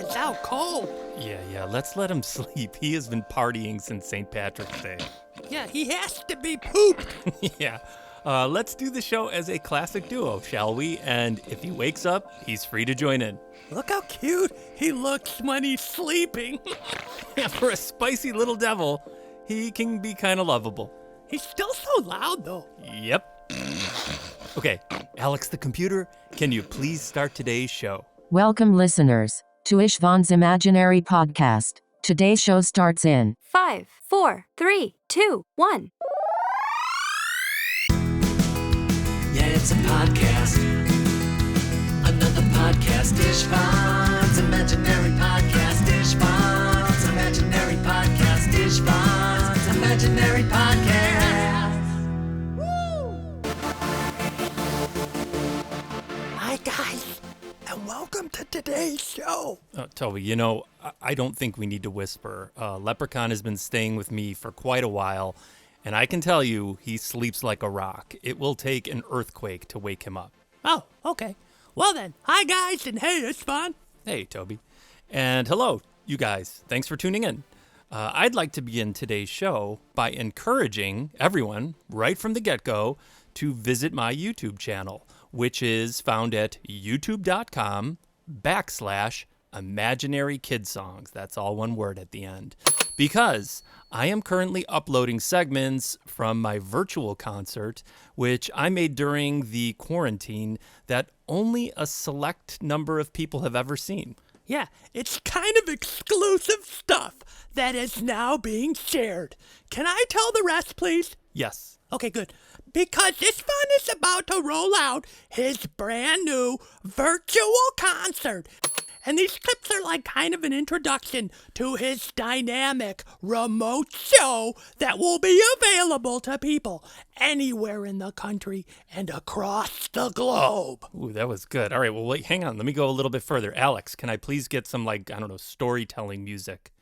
is out cold. Yeah, let's let him sleep. He has been partying since St. Patrick's Day. Yeah, he has to be pooped. Yeah. Let's do the show as a classic duo, shall we? And if he wakes up, he's free to join in. Look how cute he looks when he's sleeping. Yeah, for a spicy little devil, he can be kind of lovable. He's still so loud, though. Yep. Okay, Alex the computer, can you please start today's show? Welcome, listeners, to Ishvan's Imaginary Podcast. Today's show starts in 5, 4, 3, 2, 1. Yeah, it's a podcast. Another podcast. Ishvan's Imaginary Podcast. Ishvan's Imaginary Podcast. Ishvan's Imaginary Podcast. Woo! Hi, guys, and welcome to today's show. Toby, I don't think we need to whisper. Leprechaun has been staying with me for quite a while, and I can tell you he sleeps like a rock. It will take an earthquake to wake him up. Oh, okay. Well then, hi, guys, and hey, it's fun. Hey, Toby. And hello, you guys. Thanks for tuning in. I'd like to begin today's show by encouraging everyone, right from the get-go, to visit my YouTube channel, which is found at youtube.com/Imaginary Kid Songs. That's all one word at the end. Because I am currently uploading segments from my virtual concert, which I made during the quarantine that only a select number of people have ever seen. Yeah, it's kind of exclusive stuff that is now being shared. Can I tell the rest, please? Yes. Okay, good. Because Ishvan is about to roll out his brand new virtual concert. And these clips are like kind of an introduction to his dynamic remote show that will be available to people anywhere in the country and across the globe. Ooh, that was good. All right, well, wait, hang on. Let me go a little bit further. Alex, can I please get some, storytelling music?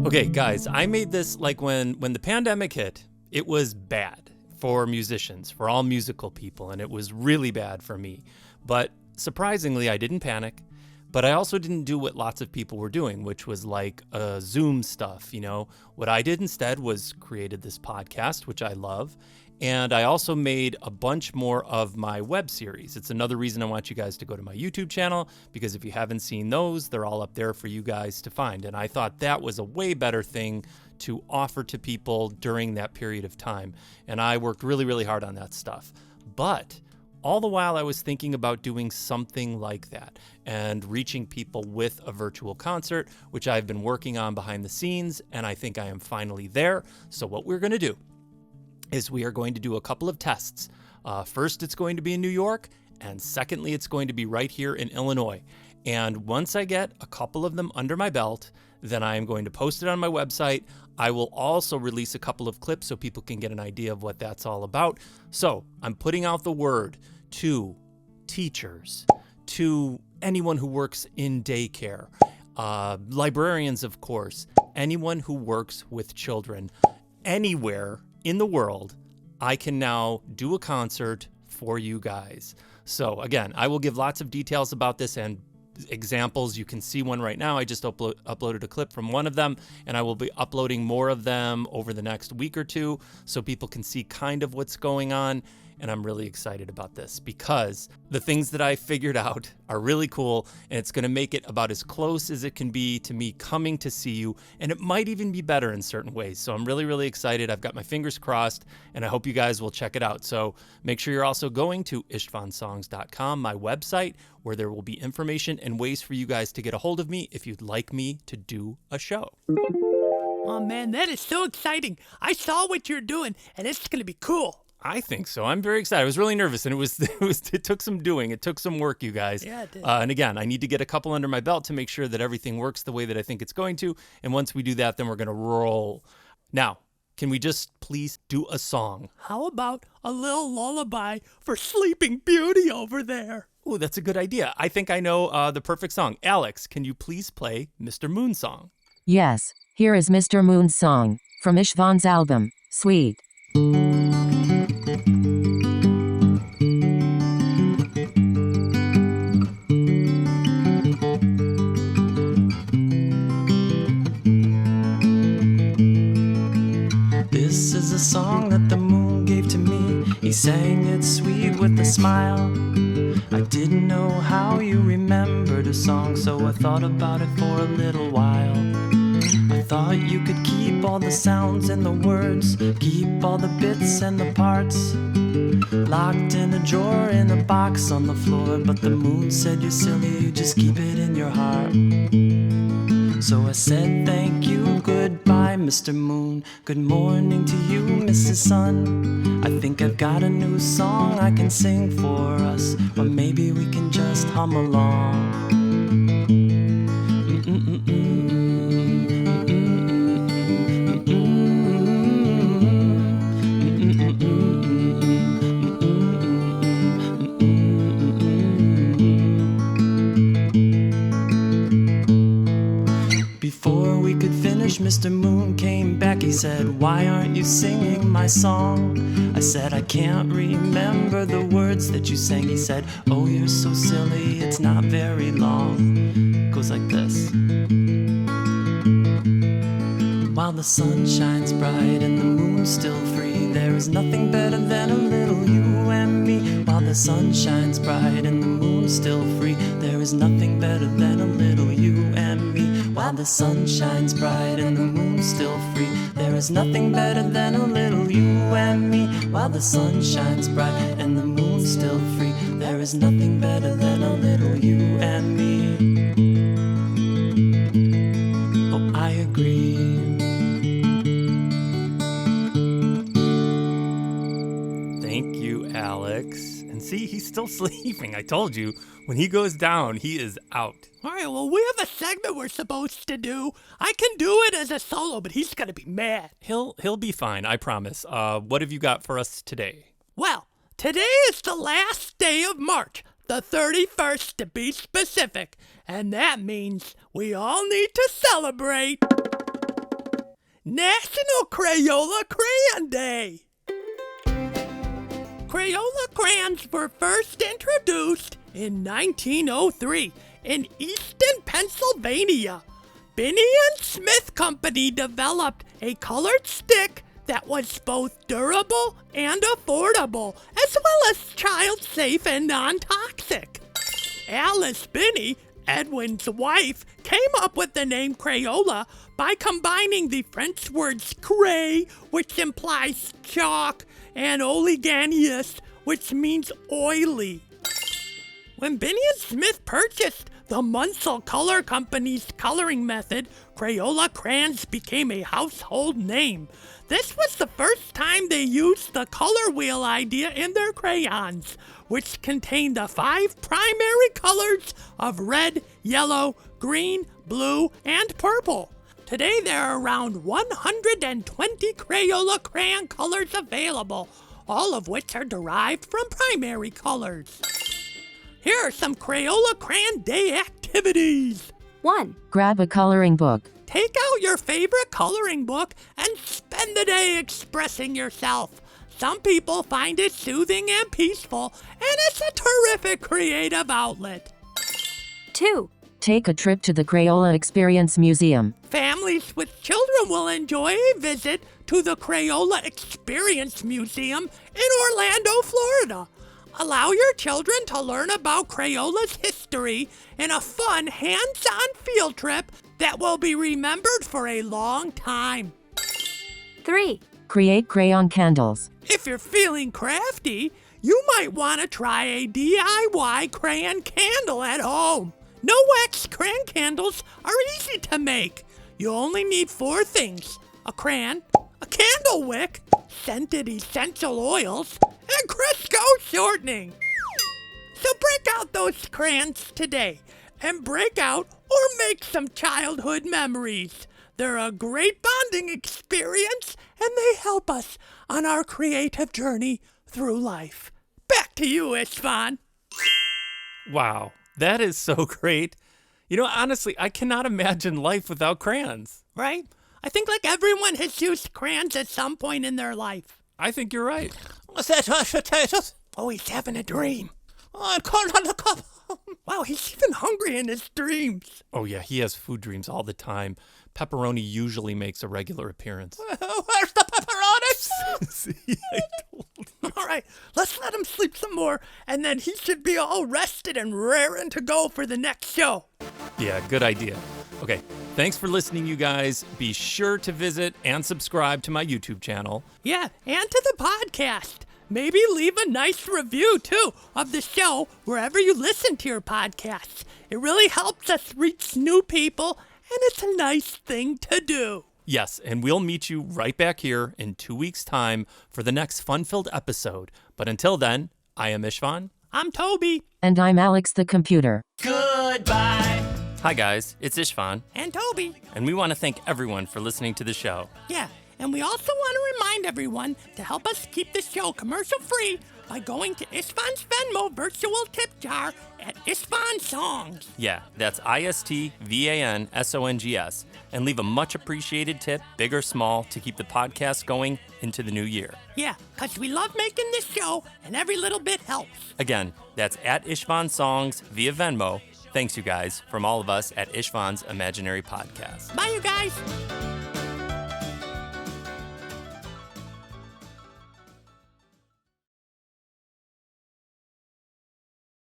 Okay, guys, I made this when the pandemic hit. It was bad for musicians, for all musical people, and it was really bad for me. But surprisingly, I didn't panic, but I also didn't do what lots of people were doing, which was Zoom stuff. What I did instead was created this podcast, which I love. And I also made a bunch more of my web series. It's another reason I want you guys to go to my YouTube channel, because if you haven't seen those, they're all up there for you guys to find. And I thought that was a way better thing to offer to people during that period of time. And I worked really, really hard on that stuff. But all the while I was thinking about doing something like that and reaching people with a virtual concert, which I've been working on behind the scenes, and I think I am finally there. So what we're going to do is we are going to do a couple of tests. First, it's going to be in New York, and secondly, it's going to be right here in Illinois. And once I get a couple of them under my belt, then I am going to post it on my website. I will also release a couple of clips so people can get an idea of what that's all about. So I'm putting out the word to teachers, to anyone who works in daycare, librarians, of course, anyone who works with children, anywhere in the world, I can now do a concert for you guys. So again, I will give lots of details about this and examples. You can see one right now. I just uploaded a clip from one of them, and I will be uploading more of them over the next week or two so people can see kind of what's going on. And I'm really excited about this because the things that I figured out are really cool, and it's going to make it about as close as it can be to me coming to see you, and it might even be better in certain ways. So I'm really, really excited. I've got my fingers crossed, and I hope you guys will check it out. So make sure you're also going to ishvansongs.com, my website, where there will be information and ways for you guys to get a hold of me if you'd like me to do a show. Oh man, that is so exciting. I saw what you're doing, and it's going to be cool. I think so. I'm very excited. I was really nervous, and it took some doing. It took some work, you guys. Yeah, it did. And again, I need to get a couple under my belt to make sure that everything works the way that I think it's going to. And once we do that, then we're going to roll. Now, can we just please do a song? How about a little lullaby for Sleeping Beauty over there? Ooh, that's a good idea. I think I know the perfect song. Alex, can you please play Mr. Moon's song? Yes, here is Mr. Moon's song from Ishvan's album, Sweet. sang it sweet with a smile. I didn't know how you remembered a song, so I thought about it for a little while. I thought you could keep all the sounds and the words, keep all the bits and the parts, locked in a drawer in a box on the floor. But the moon said you're silly, you just keep it in your heart. So I said thank you, goodbye Mr. Moon, good morning to you Mrs. Sun. I think I've got a new song I can sing for us, or maybe we can just hum along. Before we could finish, Mr. Moon came back. He said, why aren't you singing my song? I said, I can't remember the words that you sang. He said, oh, you're so silly, it's not very long. It goes like this. While the sun shines bright and the moon's still free, there is nothing better than a little you and me. While the sun shines bright and the moon's still free, there is nothing better than a little you and me. While the sun shines bright and the moon's still free, there is nothing better than a little you and me. While the sun shines bright and the moon's still free, there is nothing better than a little you and me. Oh, I agree. Thank you, Alex. And see, he's still sleeping. I told you, when he goes down, he is out. All right, well, we have a segment we're supposed to do. I can do it as a solo, but he's going to be mad. He'll be fine, I promise. What have you got for us today? Well, today is the last day of March, the 31st to be specific, and that means we all need to celebrate National Crayola Crayon Day. Crayola crayons were first introduced in 1903 in Easton, Pennsylvania. Binney and Smith Company developed a colored stick that was both durable and affordable, as well as child-safe and non-toxic. Alice Binney, Edwin's wife, came up with the name Crayola by combining the French words cray, which implies chalk, and oliganius, which means oily. When Binney and Smith purchased the Munsell Color Company's coloring method, Crayola crayons became a household name. This was the first time they used the color wheel idea in their crayons, which contained the 5 primary colors of red, yellow, green, blue, and purple. Today there are around 120 Crayola crayon colors available, all of which are derived from primary colors. Here are some Crayola Crayon Day activities. 1. Grab a coloring book. Take out your favorite coloring book and spend the day expressing yourself. Some people find it soothing and peaceful, and it's a terrific creative outlet. 2. Take a trip to the Crayola Experience Museum. Families with children will enjoy a visit to the Crayola Experience Museum in Orlando, Florida. Allow your children to learn about Crayola's history in a fun, hands-on field trip that will be remembered for a long time. 3. Create crayon candles. If you're feeling crafty, you might want to try a DIY crayon candle at home. No wax crayon candles are easy to make. You only need 4 things: a crayon, a candle wick, scented essential oils, and Crisco shortening. So break out those crayons today and break out or make some childhood memories. They're a great bonding experience and they help us on our creative journey through life. Back to you, Istvan. Wow, that is so great. You know, honestly, I cannot imagine life without crayons. Right? I think like everyone has used crayons at some point in their life. I think you're right. What's that, potatoes? Oh, he's having a dream. Oh, corn on the cob. Wow, he's even hungry in his dreams. Oh yeah, he has food dreams all the time. Pepperoni usually makes a regular appearance. Where's the pepperoni? See, I told you. All right, let's let him sleep some more, and then he should be all rested and raring to go for the next show. Yeah, good idea. Okay, thanks for listening, you guys. Be sure to visit and subscribe to my YouTube channel. Yeah, and to the podcast. Maybe leave a nice review, too, of the show wherever you listen to your podcasts. It really helps us reach new people, and it's a nice thing to do. Yes, and we'll meet you right back here in 2 weeks' time for the next fun-filled episode. But until then, I am Ishvan. I'm Toby. And I'm Alex the computer. Goodbye. Hi, guys. It's Ishvan. And Toby. And we want to thank everyone for listening to the show. Yeah, and we also want to remind everyone to help us keep the show commercial-free by going to Ishvan's Venmo virtual tip jar at Ishvan Songs. Yeah, that's ISTVANSONGS. And leave a much appreciated tip, big or small, to keep the podcast going into the new year. Yeah, because we love making this show, and every little bit helps. Again, that's at Ishvan Songs via Venmo. Thanks, you guys, from all of us at Ishvan's Imaginary Podcast. Bye, you guys.